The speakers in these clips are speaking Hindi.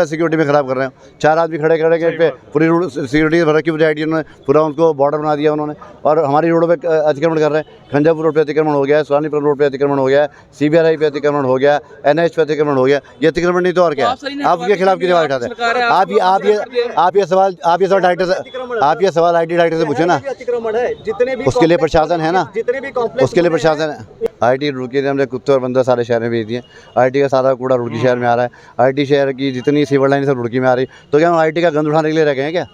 सिक्योरिटी में खराब कर रहे हैं। 4 आदमी खड़े पे पूरी रोड सिक्योरिटी भर रखी आई टी उन्होंने पूरा उनको बॉर्डर बना दिया उन्होंने, और हमारी रोडों पे अतिक्रमण कर रहे हैं। खंजापुर रोड पे अतिक्रमण हो गया है, सुरानीपुर रोड पे अतिक्रमण हो गया है, CBRI पे अतिक्रमण हो गया, NH पे अतिक्रमण हो गया। ये अतिक्रमण नहीं तो और क्या है? आप उसके खिलाफ क्यों आवाज उठाते हैं? आप ये सवाल IT डायरेक्टर से पूछे ना, उसके लिए प्रशासन है ना, उसके लिए प्रशासन है। IT रुड़की ने हमने कुत्ते और बंदर सारे शहर में भेज दिए। IT का सारा कूड़ा रुड़की शहर में आ रहा है। IT शहर की जितनी सीवर लाइन सब रुड़की में आ रही, तो क्या हम IT का गंद उठाने के लिए रह गए हैं क्या?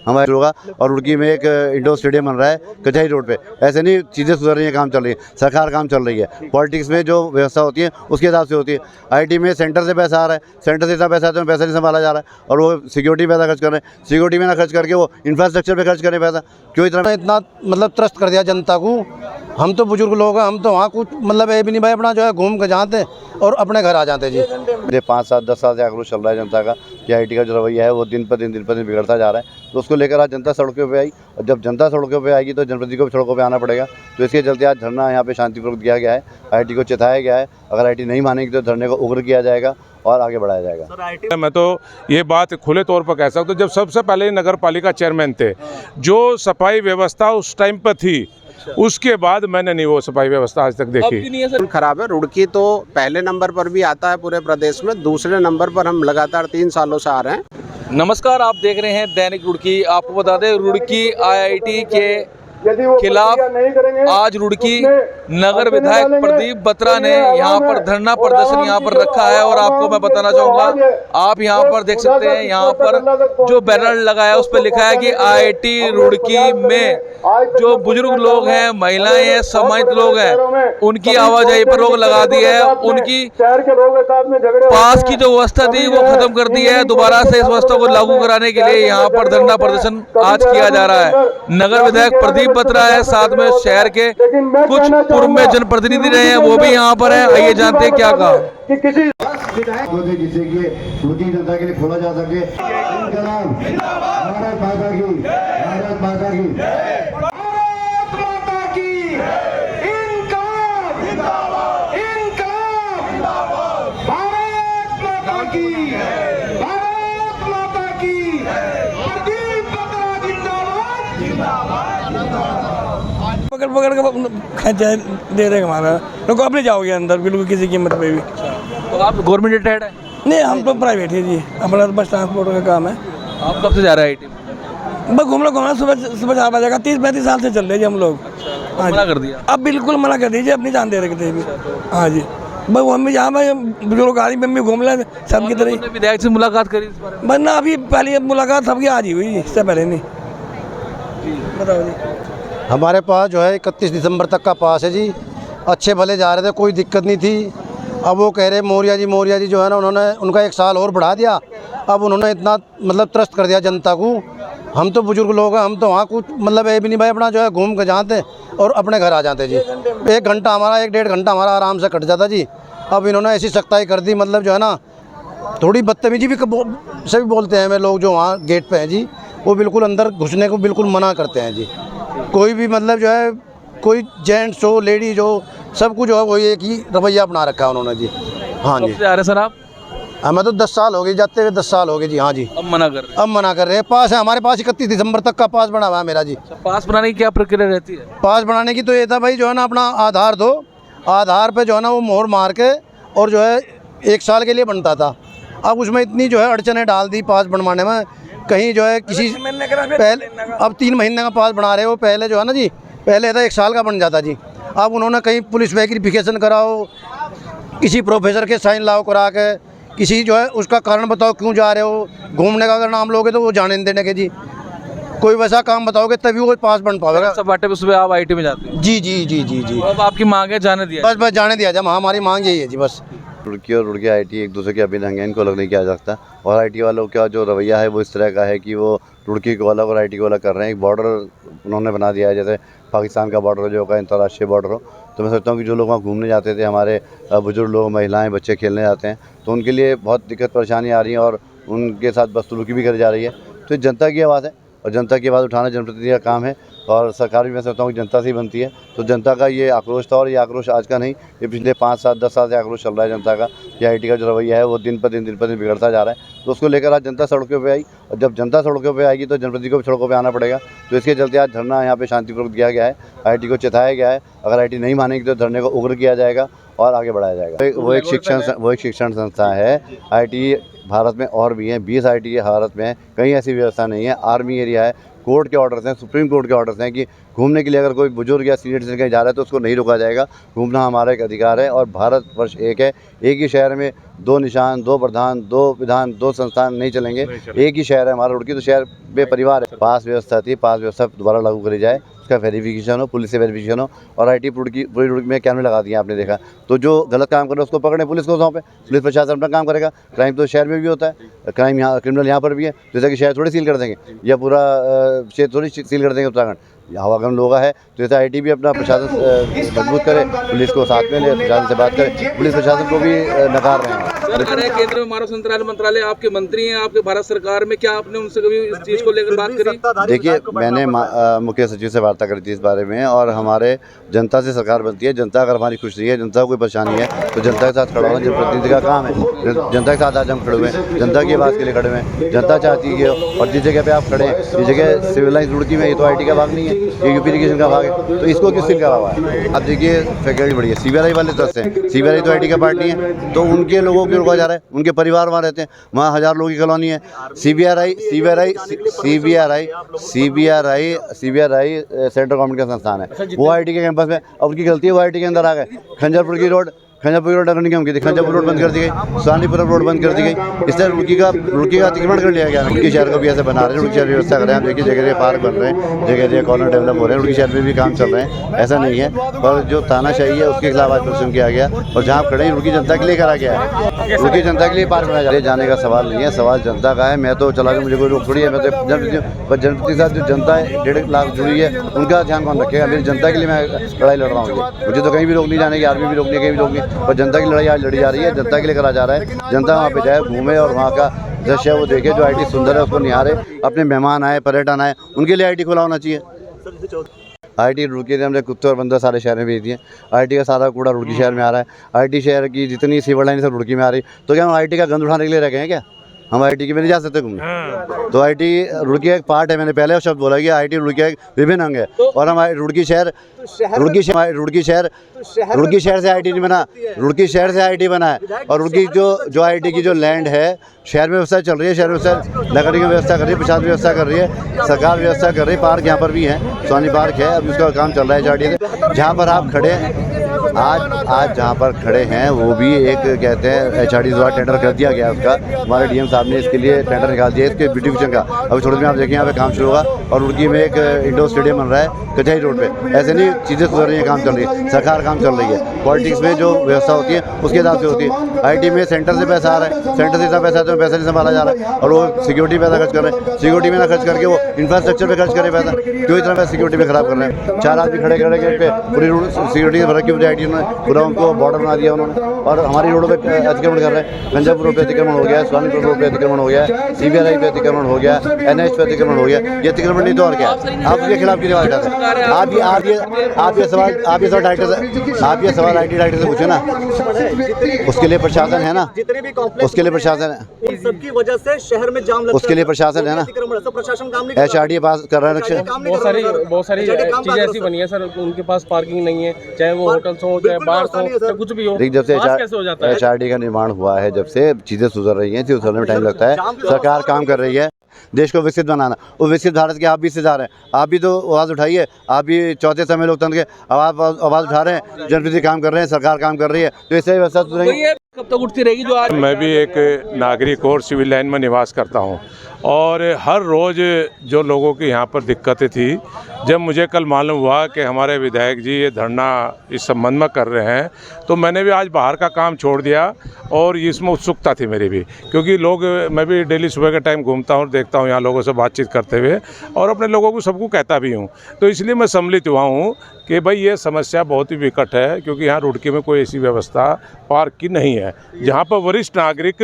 हमारे होगा। और रुड़की में एक इंडोर स्टेडियम बन रहा है कचहरी रोड पे। ऐसे नहीं, चीज़ें सुधर रही हैं, काम चल रही है, सरकार काम चल रही है। पॉलिटिक्स में जो व्यवस्था होती है उसके हिसाब से होती है। IT में सेंटर से पैसा आ रहा है, सेंटर से इतना पैसा आता है, पैसा नहीं संभाला जा रहा है, और वो सिक्योरिटी पैसा खर्च कर रहे हैं। सिक्योरिटी में ना खर्च करके वो इंफ्रास्ट्रक्चर पे खर्च करें पैसा। क्यों इतना मतलब त्रस्त कर दिया जनता को। हम तो बुजुर्ग लोग हैं, हम तो वहाँ कुछ मतलब ये भी नहीं भाई, अपना जो है घूम के जाते और अपने घर आ जाते जी। 5 साल 10 साल से आक्रोश चल रहा है जनता का कि IT का जो रवैया है वो दिन पर दिन बिगड़ता जा रहा है। तो उसको लेकर आज जनता सड़कों पे आई, और जब जनता सड़कों पे आएगी तो जनप्रतिनिधि को भी सड़कों पे आना पड़ेगा। तो इसके चलते आज धरना यहाँ पे शांतिपूर्वक दिया गया है। IT को चेताया गया है, अगर IT नहीं मानेगी तो धरने को उग्र किया जाएगा और आगे बढ़ाया जाएगा। मैं तो ये बात खुले तौर पर कह सकता हूँ, जब सबसे पहले नगर पालिका चेयरमैन थे, जो सफाई व्यवस्था उस टाइम पर थी, उसके बाद मैंने नहीं वो सफाई व्यवस्था आज तक देखी। खराब है। रुड़की तो पहले नंबर पर भी आता है पूरे प्रदेश में, दूसरे नंबर पर हम लगातार 3 सालों से आ रहे हैं। नमस्कार, आप देख रहे हैं दैनिक रुड़की। आपको बता दें, रुड़की IIT के खिलाफ आज रुड़की नगर विधायक प्रदीप बत्रा ने यहाँ पर धरना प्रदर्शन यहाँ पर रखा है। और आपको मैं बताना चाहूँगा, आप यहाँ पर देख सकते हैं, यहाँ पर जो बैनर लगाया है उस पर लिखा है कि IIT रुड़की में जो बुजुर्ग लोग हैं, महिलाएं हैं, सम्मानित लोग हैं, उनकी आवाजाही पर रोक लगा दी है। उनकी पास की जो व्यवस्था थी वो खत्म कर दी है। दोबारा से इस व्यवस्था को लागू कराने के लिए यहाँ पर धरना प्रदर्शन आज किया जा रहा है। नगर विधायक प्रदीप बत्रा है, साथ में शहर के कुछ पूर्व में जनप्रतिनिधि रहे हैं, वो भी यहाँ पर है। आइए जानते हैं क्या कहा। जिससे कि रुड़की जनता के लिए खोला जा सके। भारत माता की, भारत माता की, भारत माता की, इनकलाब जिंदाबाद, इनकलाब जिंदाबाद, भारत माता की, भारत माता की, प्रदीप बत्रा जिंदाबाद, जिंदाबाद। पकड़ के खर्चा दे रहे हमारा, तो अपने जाओगे अंदर बिल्कुल किसी कीमत पे भी। तो आप गवर्नमेंट रिटायर्ड है? नहीं, हम तो प्राइवेट है जी, हमारा बस ट्रांसपोर्ट का काम है। आप कब से जा रहे हैं IT? बस घूमना सुबह 4 बजे का 30-35 साल से चल रहे जी हम लोग। हाँ, मना कर दिया? अब बिल्कुल मना कर दीजिए, अपनी जान दे रखे थे भी। हाँ जी, बस वो हम जहाँ भाई बुजुर्ग गाड़ी में भी घूम रहे सबकी तरह। विधायक से मुलाकात करी इस बारे में? बस ना, अभी पहले मुलाकात सबकी आज ही हुई, इससे पहले नहीं। बताओ जी। हमारे पास जो है 31 दिसंबर तक का पास है जी। अच्छे भले जा रहे थे, कोई दिक्कत नहीं थी। अब वो कह रहे मौर्या जी जो है ना, उन्होंने उनका 1 साल और बढ़ा दिया। अब उन्होंने इतना मतलब त्रस्त कर दिया जनता को। हम तो बुजुर्ग लोग हैं, हम तो वहाँ कुछ मतलब ये भी नहीं भाई, अपना जो है घूम के जाते और अपने घर आ जाते जी। 1 घंटा हमारा, 1-1.5 घंटा हमारा आराम से कट जाता जी। अब इन्होंने ऐसी सख्ताई कर दी, मतलब जो है ना, थोड़ी बदतमीजी भी से भी बोलते हैं हमें लोग जो वहाँ गेट पे हैं जी, वो बिल्कुल अंदर घुसने को बिल्कुल मना करते हैं जी। कोई भी मतलब जो है, कोई जेंट्स हो लेडीज हो, सब कुछ जो है वो एक ही रवैया अपना रखा है उन्होंने जी। हाँ जी। कब से आ रहे सर आप? हमें तो 10 साल हो गए जाते हुए, 10 साल हो गए जी। हाँ जी। अब मना कर रहे हैं? अब मना कर रहे हैं। पास है हमारे पास, 31 दिसंबर तक का पास बना हुआ है मेरा जी। पास बनाने की क्या प्रक्रिया रहती है? पास बनाने की तो ये था भाई, जो है ना, अपना आधार दो, आधार पे जो है ना वो मोहर मार के, और जो है 1 साल के लिए बनता था। अब उसमें इतनी जो है अड़चने डाल दी पास बनवाने में। कहीं जो है किसी पहले, अब 3 महीने का पास बना रहे हो, पहले जो है ना जी, पहले था 1 साल का बन जाता जी। अब उन्होंने कहीं पुलिस वेरिफिकेशन कराओ, किसी प्रोफेसर के साइन लाओ करा के, किसी जो है उसका कारण बताओ क्यों जा रहे हो, घूमने का अगर नाम लोगे तो वो जाने देने के जी। कोई वैसा काम बताओगे तभी वो पास बन पाएगा। सब बाटे सुबह आप IT में जाते हैं? जी जी जी जी जी। अब आपकी मांग है जाने दिया? बस जाने दिया जाए, हमारी मांग यही है जी बस। रुड़की और रुड़की IT एक दूसरे के अभिन्न अंग हैं, इनको अलग नहीं किया जा सकता। और IT वालों का जो रवैया है वो इस तरह का है कि वो रुड़की को अलग और IT को अलग कर रहे हैं। एक बॉर्डर उन्होंने बना दिया है, जैसे पाकिस्तान का बॉर्डर जो का अंतर्राष्ट्रीय बॉर्डर हो। तो मैं सोचता हूँ कि जो लोग वहाँ घूमने जाते थे, हमारे बुजुर्ग लोग, महिलाएं, बच्चे खेलने जाते हैं, तो उनके लिए बहुत दिक्कत परेशानी आ रही है और उनके साथ बदसलूकी भी करी जा रही है। तो जनता की आवाज़ है और जनता की आवाज़ उठाना जनप्रतिनिधि का काम है। और सरकार भी मैं समझता हूँ कि जनता से ही बनती है। तो जनता का ये आक्रोश था, और ये आक्रोश आज का नहीं, ये पिछले 5 साल 10 साल से आक्रोश चल रहा है जनता का कि आईटी का जो रवैया है वो दिन पर दिन बिगड़ता जा रहा है। तो उसको लेकर आज जनता सड़कों पे आई, और जब जनता सड़कों पे आएगी तो जनप्रतिनिधि को भी सड़कों पे आना पड़ेगा। तो इसके चलते आज धरना यहाँ पे शांतिपूर्वक दिया गया है, आईटी को चेताया गया है। अगर आईटी नहीं मानेगी तो धरने को उग्र किया जाएगा और आगे बढ़ाया जाएगा। वो एक शिक्षण संस्था है। आईटी भारत में और भी हैं, 20 आईटी भारत में है, कहीं ऐसी व्यवस्था नहीं है। आर्मी एरिया है, कोर्ट के ऑर्डर्स हैं, सुप्रीम कोर्ट के ऑर्डर्स हैं कि घूमने के लिए अगर कोई बुजुर्ग या सीनियर सिटीजन कहीं जा रहा है तो उसको नहीं रोका जाएगा। घूमना हमारा एक अधिकार है, और भारतवर्ष एक है। एक ही शहर में 2 निशान, 2 प्रधान, 2 विधान, 2 संस्थान नहीं चलेंगे। एक ही शहर है हमारा रुड़की, तो शहर बेपरिवार है। पास व्यवस्था थी, पास व्यवस्था दोबारा लागू करी जाए, उसका वेरिफिकेशन हो, पुलिस से वेरिफिकेशन हो। और आईटी पूरी रुड़की में कैमरे लगा दिए आपने देखा। तो जो गलत काम कर रहे हैं उसको पकड़े, पुलिस को सौंपे, पुलिस प्रशासन अपना काम करेगा। क्राइम तो शहर में भी होता है, क्राइम यहाँ, क्रिमिनल यहाँ पर भी है। जैसा कि शहर थोड़ी सील कर देंगे या पूरा क्षेत्र थोड़ी सील कर देंगे उत्तराखंड। हवागम लोगा है, तो जैसे आईटी भी अपना प्रशासन मजबूत करे, पुलिस को साथ में ले, प्रशासन से बात करे। पुलिस प्रशासन को भी नकार रहे हैं। सर, केंद्र में मानव संसाधन मंत्रालय, आपके मंत्री हैं, आपके भारत सरकार में, क्या आपने उनसे कभी इस चीज़ को लेकर बात करी? देखिए, मैंने मुख्य सचिव से वार्ता करी थी इस बारे में, और हमारे जनता से सरकार बनती है। जनता अगर हमारी खुश रही है, जनता को कोई परेशानी है, तो जनता के साथ खड़ा होना जनप्रतिनिधि का काम है। जनता के साथ आज हम खड़े हुए हैं, जनता की आवाज़ के लिए खड़े हुए हैं। जनता चाहती है, और जिस जगह पे आप खड़े हैं, जिस जगह सिविल लाइन रुड़की में, ये तो आईटी का भाग नहीं है, ये यूपी इरिगेशन का भाग है, तो इसको किस सील करा हुआ है? अब देखिए फैकल्टी बड़ी है, सीबीआई वाले तरफ से, सीबीआई तो आईटी का पार्ट नहीं है, तो उनके लोगों को रोका जा रहा है। उनके परिवार वहाँ रहते हैं, वहाँ 1000 लोगों की कॉलोनी है। सीबीआई सेंट्रल गवर्नमेंट का संस्थान है, वो आईटी के कैंपस में। अब उनकी गलती है, वो आईटी के अंदर आ गए। खंजरपुर रोड अगर हम की थी, खंजापुर रोड बंद कर दी गई, सुहानीपुरम रोड बंद कर दी गई। इस तरह रुड़की का अतिक्रमण कर लिया गया। रुड़की शहर को भी ऐसे बना रहे हैं, रुड़की शहर व्यवस्था कर रहे हैं। देखिए जगह जगह पार्क बन रहे हैं, जगह जगह कॉर्नर डेवलप हो रहे हैं, रुड़की शहर में भी काम चल रहे हैं। ऐसा नहीं है, पर जो तानाशाही है उसके खिलाफ आज प्रदर्शन किया गया। और जहाँ खड़े हैं रुड़की जनता के लिए करा गया है, रुड़की जनता के लिए पार्क बनाया जाने का सवाल नहीं है, सवाल जनता का है। मैं तो चला जाऊँ, मुझे कोई रोक थोड़ी है, मैं तो जनप्रति के साथ जो जनता है 1.5 लाख जुड़ी है, उनका ध्यान कौन रखेगा? मेरी जनता के लिए मैं लड़ाई लड़ रहा हूँ। मुझे तो कहीं भी रोक नहीं जाने की, आर्मी भी रोक नहीं, कहीं भी रोक नहीं, पर जनता की लड़ाई आज लड़ी जा रही है, जनता के लिए करा जा रहा है। जनता वहाँ पे जाए, घूमे, और वहाँ का दृश्य वो देखे, जो आईटी सुंदर है उसको निहारे। अपने मेहमान आए, पर्यटन आए, उनके लिए आईटी खुला होना चाहिए। आईटी रुड़की ने हमने कुत्ते और बंदर सारे शहर में भेज दिए। आईटी का सारा कूड़ा रुड़की शहर में आ रहा है। आईटी शहर की जितनी सीवर लाइन सब रुड़की में आ रही, तो क्या हम आईटी का गंद उठाने के लिए रह गए हैं क्या? हम आईटी के में नहीं जा सकते घूमने? तो आईटी रुड़की एक पार्ट है। मैंने पहले शब्द बोला कि आईटी रुड़की एक विभिन्न अंग है, और हम रुड़की शहर से आईटी नहीं बना, रुड़की शहर से आईटी बना है। और रुड़की जो आईटी की जो लैंड है, शहर में व्यवस्था चल रही है, शहर व्यवस्था नगरी की व्यवस्था कर रही है, प्रशासन व्यवस्था कर रही है, सरकार व्यवस्था कर रही है। पार्क यहाँ पर भी है, सोनी पार्क है, अब उसका काम चल रहा है एचआरडी से। जहाँ पर आप खड़े आज जहाँ पर खड़े हैं, वो भी एक कहते हैं एचआरडी द्वारा टेंडर कर दिया गया उसका। हमारे डीएम साहब ने इसके लिए टेंडर निकाल दिया, इसके ब्यूटिफिकेशन का। अभी थोड़ी देर में आप देखें, यहाँ पे काम शुरू होगा, और रुड़की में एक इंडोर स्टेडियम बन रहा है कचहरी रोड पे। ऐसे नहीं, चीज़ें सुधर रही है, काम चल रही है, सरकार काम चल रही है। पॉलिटिक्स में जो व्यवस्था होती है उसके हिसाब से होती है। आईटी में सेंटर से पैसा आ रहा है, सेंटर से इतना पैसा आता है, पैसा नहीं संभाला जा रहा है, और वो सिक्योरिटी पैसा खर्च कर रहे हैं। सिक्योरिटी में ना खर्च करके वो इंफ्रास्ट्रक्चर पे खर्च करे पैसा, क्यों इतना पैसा सिक्योरिटी पे खराब कर रहे हैं? 4 आदमी खड़े पे पूरी सिक्योरिटी भर की आईटी ने पूरा उनको बॉर्डर बना दिया उन्होंने, और हमारी रोडों पे अतिक्रमण कर रहे हैं। खंजापुर रोड पे अतिक्रमण हो गया है, सुहानीपुर रोड पे अतिक्रमण हो गया है, सीबीआई पे अतिक्रमण हो गया, एनएच पे अतिक्रमण हो गया। ये अतिक्रमण नहीं तो और क्या? आप उसके खिलाफ की आवाज़ उठाते हैं। आप ये सवाल आईटी डायरेक्टर से पूछे ना, उसके लिए प्रशासन है ना, उसके लिए प्रशासन है, सबकी वजह से शहर में जाम लगता है, उसके लिए प्रशासन है ना, प्रशासन काम नहीं एचआरडी पास कर रहा है। बहुत सारी चीजें ऐसी बनी है सर, उनके पास पार्किंग नहीं है, चाहे वो होटल्स हो, चाहे बार हो, चाहे कुछ भी हो। जब से एचआरडी का निर्माण हुआ है, जब से चीजें सुधर रही हैं, सुधरने में टाइम लगता है। सरकार काम कर रही है देश को विकसित बनाना। वो विकसित भारत के आप भी हिस्सेदार हैं, आप भी तो आवाज़ उठाइए। आप भी चौथे समय लोकतंत्र के आवाज़ उठा रहे हैं, जनप्रतिनिधि काम कर रहे हैं, सरकार काम कर रही है, तो इससे व्यवस्था सुधरेगी। कब तक उठती रहेगी जो आज? मैं भी एक नागरिक और सिविल लाइन में निवास करता हूं, और हर रोज़ जो लोगों की यहाँ पर दिक्कतें थी, जब मुझे कल मालूम हुआ कि हमारे विधायक जी ये धरना इस संबंध में कर रहे हैं, तो मैंने भी आज बाहर का काम छोड़ दिया, और इसमें उत्सुकता थी मेरी भी, क्योंकि मैं भी डेली सुबह के टाइम घूमता हूँ, देखता हूँ यहाँ लोगों से बातचीत करते हुए, और अपने लोगों को सबको कहता भी हूँ। तो इसलिए मैं सम्मिलित हुआ हूँ कि भाई ये समस्या बहुत ही विकट है, क्योंकि यहाँ रुड़की में कोई ऐसी व्यवस्था पार्क की नहीं है जहाँ पर वरिष्ठ नागरिक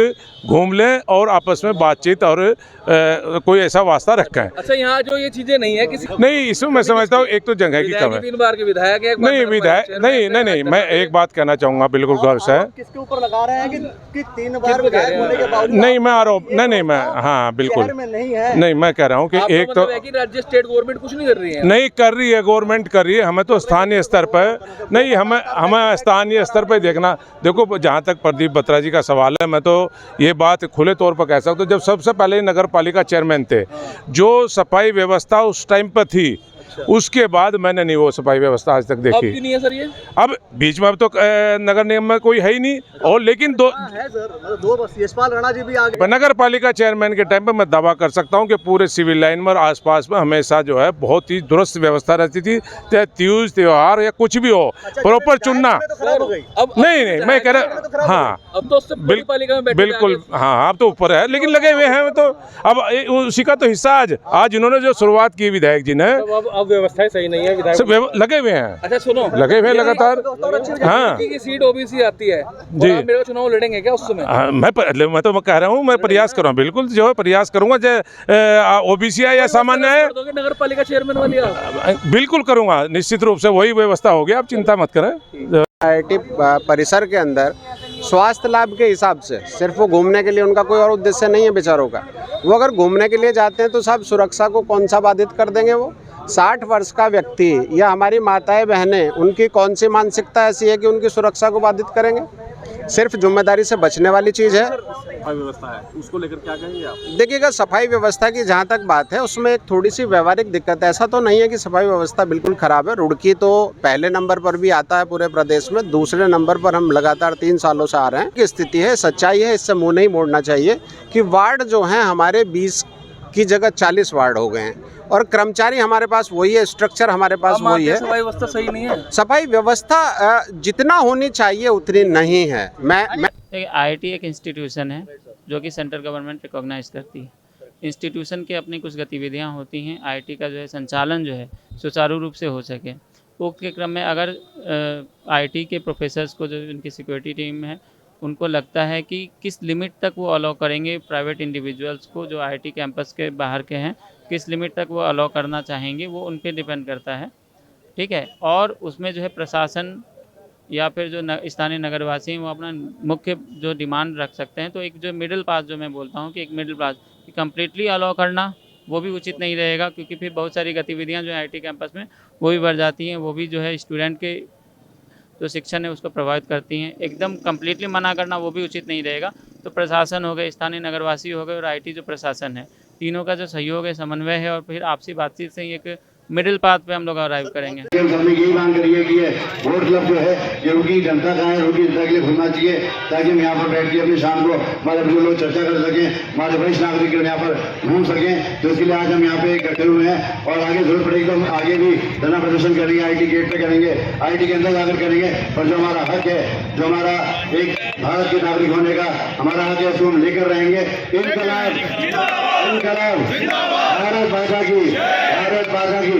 घूम लें और आपस में बातचीत और कोई ऐसा वास्ता रखें। अच्छा, यहाँ जो ये चीजें नहीं है किसी नहीं, इसमें मैं समझता हूँ एक तो जगह की कम है। 3 बार के विधायक हैं, नहीं विधायक नहीं, मैं एक बात कहना चाहूँगा बिल्कुल गर्व से। किसके ऊपर लगा रहे हैं कि 3 बार विधायक होने के बावजूद नहीं मैं आरोप नहीं मैं हाँ बिल्कुल शहर में नहीं है। नहीं मैं कह रहा हूँ कि एक तो है कि राज्य स्टेट गवर्नमेंट कुछ नहीं कर रही है। नहीं कर रही है, गवर्नमेंट कर रही है, हमें तो स्थानीय स्तर पर नहीं, हमें स्थानीय स्तर पर देखना। देखो जहाँ तक प्रदीप बत्रा जी का सवाल है, मैं तो ये बात खुले तौर पर कह सकता हूँ, जब सबसे पहले नगर पालिका चेयरमैन थे, जो सफाई व्यवस्था उस टाइम पर थी, उसके बाद मैंने नहीं वो सफाई व्यवस्था आज तक अब देखी। क्यों नहीं है सर ये? अब बीच में अब तो नगर निगम में कोई है ही नहीं, और लेकिन है सर, मतलब 2 बस यशपाल राणा जी भी आगे। नगर पालिका चेयरमैन के टाइम पे मैं दावा कर सकता हूं कि पूरे सिविल लाइन में और आसपास में हमेशा जो है बहुत ही दुरुस्त व्यवस्था रहती थी। चाहे तीज त्योहार या कुछ भी हो, प्रॉपर चुनना। अब नहीं मैं कह रहा हाँ अब तो उससे बड़ी पालिका में बैठे बिल्कुल हाँ, अब तो ऊपर है, लेकिन लगे हुए हैं तो अब उसी का तो हिस्सा आज इन्होंने जो शुरुआत की विधायक जी ने, अब व्यवस्थाएं सही नहीं है, विधायक लगे हुए हैं। अच्छा सुनो, लगे हुए लगातार हाँ की सीट ओबीसी आती है जी। आप मेरे को चुनाव लड़ेंगे क्या उस समय? मैं तो कह रहा हूँ, मैं प्रयास कर रहा हूँ, बिल्कुल जो है प्रयास करूंगा, चाहे ओबीसी है या सामान्य है, नगर पालिका चेयरमैन वाली बिल्कुल करूंगा निश्चित रूप से, वही व्यवस्था होगी, आप चिंता मत करें। IIT परिसर के अंदर स्वास्थ्य लाभ के हिसाब से सिर्फ वो घूमने के लिए, उनका कोई और उद्देश्य नहीं है बेचारों का। वो अगर घूमने के लिए जाते हैं तो साहब सुरक्षा को कौन सा बाधित कर देंगे? वो 60 वर्ष का व्यक्ति या हमारी माताएं बहनें, उनकी कौन सी मानसिकता ऐसी है कि उनकी सुरक्षा को बाधित करेंगे? सिर्फ जिम्मेदारी से बचने वाली चीज़ है। सफाई व्यवस्था है, उसको लेकर क्या कहेंगे आप? देखिएगा, सफाई व्यवस्था की जहाँ तक बात है, उसमें एक थोड़ी सी व्यवहारिक दिक्कत है। ऐसा तो नहीं है कि सफाई व्यवस्था बिल्कुल ख़राब है। रुड़की तो पहले नंबर पर भी आता है पूरे प्रदेश में, दूसरे नंबर पर हम लगातार 3 सालों से आ रहे हैं। की स्थिति है, सच्चाई है, इससे मुँह नहीं मोड़ना चाहिए कि वार्ड जो हैं हमारे 20 की जगह 40 वार्ड हो गए हैं, और कर्मचारी हमारे पास वही है, स्ट्रक्चर हमारे पास वही है। सफाई व्यवस्था सही नहीं है। सफाई व्यवस्था जितना होनी चाहिए उतनी नहीं है। मैं IIT एक इंस्टीट्यूशन है जो कि सेंट्रल गवर्नमेंट रिकॉग्नाइज करती है। इंस्टीट्यूशन की अपनी कुछ गतिविधियां होती हैं, IIT का जो है संचालन जो है सुचारू रूप से हो सके, उक्त के क्रम में अगर IIT के प्रोफेसर्स को, जो उनकी सिक्योरिटी टीम है, उनको लगता है कि किस लिमिट तक वो अलाउ करेंगे प्राइवेट इंडिविजुअल्स को जो IIT कैंपस के बाहर के हैं, किस लिमिट तक वो अलाउ करना चाहेंगे, वो उन पे डिपेंड करता है, ठीक है। और उसमें जो है प्रशासन या फिर जो स्थानीय नगरवासी हैं, वो अपना मुख्य जो डिमांड रख सकते हैं। तो एक जो मिडिल पास, जो मैं बोलता हूँ कि एक मिडिल पास कि कम्प्लीटली अलाउ करना वो भी उचित नहीं रहेगा, क्योंकि फिर बहुत सारी गतिविधियाँ जो IIT कैंपस में वो भी बढ़ जाती हैं, वो भी जो है स्टूडेंट के जो शिक्षण है उसको प्रभावित करती हैं। एकदम कम्प्लीटली मना करना वो भी उचित नहीं रहेगा। तो प्रशासन हो गए, स्थानीय नगरवासी हो गए और IIT जो प्रशासन है, तीनों का जो सहयोग है, समन्वय है, और फिर आपसी बातचीत से ही एक मिडिल पाथ पे हम लोग अराइव करेंगे। हमने यही मांग करी है कि ये वोट क्लब जो है ये रुड़की जनता का है, रुड़की जनता के लिए खुलना चाहिए, ताकि हम यहाँ पर बैठ के अपनी शाम को हमारे बुजुर्ग लोग चर्चा कर सकें, हमारे वरिष्ठ नागरिक यहाँ पर घूम सकें। तो इसके लिए आज हम यहाँ पे इकट्ठे हुए हैं, और आगे जरूरत पड़ेगी तो हम आगे भी धरना प्रदर्शन करेंगे, IIT गेट पे करेंगे, IIT के अंदर जाकर करेंगे। पर जो हमारा हक है, जो हमारा एक भारत के नागरिक होने का हमारा हक है, उसको हम लेकर रहेंगे। इनकलाब इनकलाब, भारत माता की, भारत माता की।